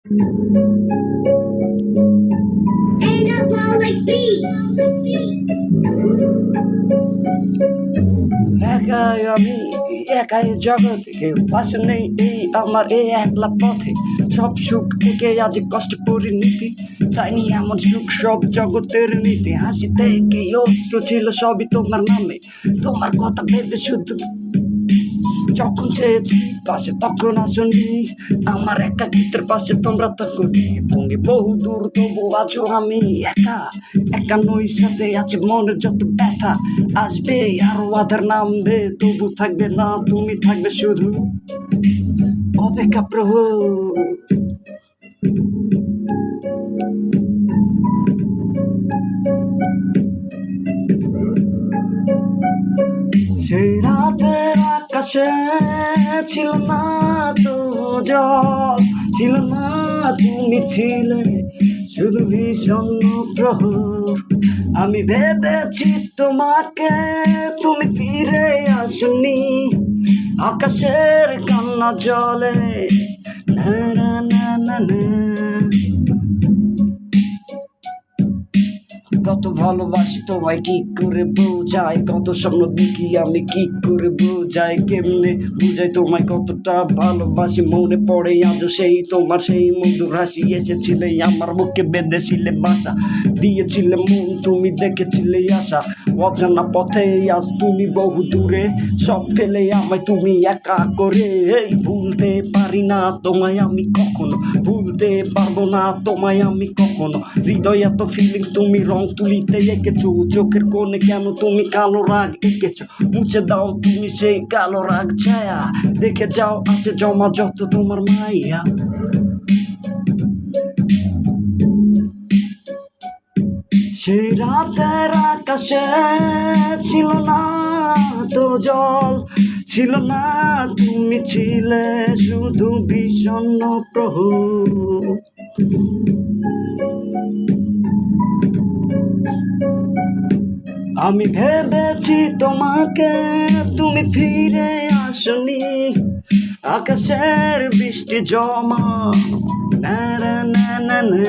Ain't no more like beats. একাই আমি, একাই জগতে, কেউ পাশে নেই এই আমার এই একলা পথে। সব সুখ থেকে আজ কষ্ট পরিণতি, চাইনি এমন সুখ সব জগতের নীতি। হাসি থেকে অশ্রু ছিল সবই তোমার নামে, তোমার কথা ভেবে শুধু যখন চেয়েছি পাশে তখন আসনি। আমার একাকিত্বের পাশে তোমরা তখনই, তুমি বহু দূর তবু আছো আমি একা। একা নই, সাথে আছে মনের যত ব্যথা। আসবে আরো আধার নামবে, তবু থাকবে না তুমি, থাকবে শুধু অপেক্ষা প্রভু। সেই রাতের আকাশে ছিল না তো জল, ছিল না তুমি, ছিলে শুধু বিষণ্ণ প্রহর। আমি ভেবেছি তোমাকে, তুমি ফিরে আসনি। আকাশের কান্না জলে না না না না না। কত ভালোবাসি তোমায় কি করে বোঝাই, কত স্বপ্ন দেখি আমি কি করে বোঝাই, কেমনে বুঝাই তোমায় কতটা ভালোবাসি। মনে পড়ে আজও সেই তোমার সেই মধুর হাসি, এসেছিলে আমার বুকে বেঁধেছিলে বাসা, দিয়েছিলে মন তুমি দেখেছিলে আশা। অজানা পথে আজ তুমি বহু দূরে, সব ফেলে আমায় তুমি একা করে। এই ভুলতে পারি না তোমায় আমি কখনো, ভুলতে পারবো না তোমায় আমি কখনো। হৃদয় এত ফিলিংস তুমি রং তুলিতে এঁকেছো, চোখের কোণে কেন তুমি কালো রাগ এঁকেছো। মুছে দাও তুমি সেই কালো রাগ ছায়া, দেখে যাও আছে জমা যত তোমার মাইয়া। সেই রাতের আকাশে ছিল না তো জল, ছিল না তুমি, ছিলে শুধু বিষণ্ণ প্রহর। আমি ভেবেছি তোমাকে, তুমি ফিরে আসনি। আকাশের বৃষ্টি জমা না না না না না।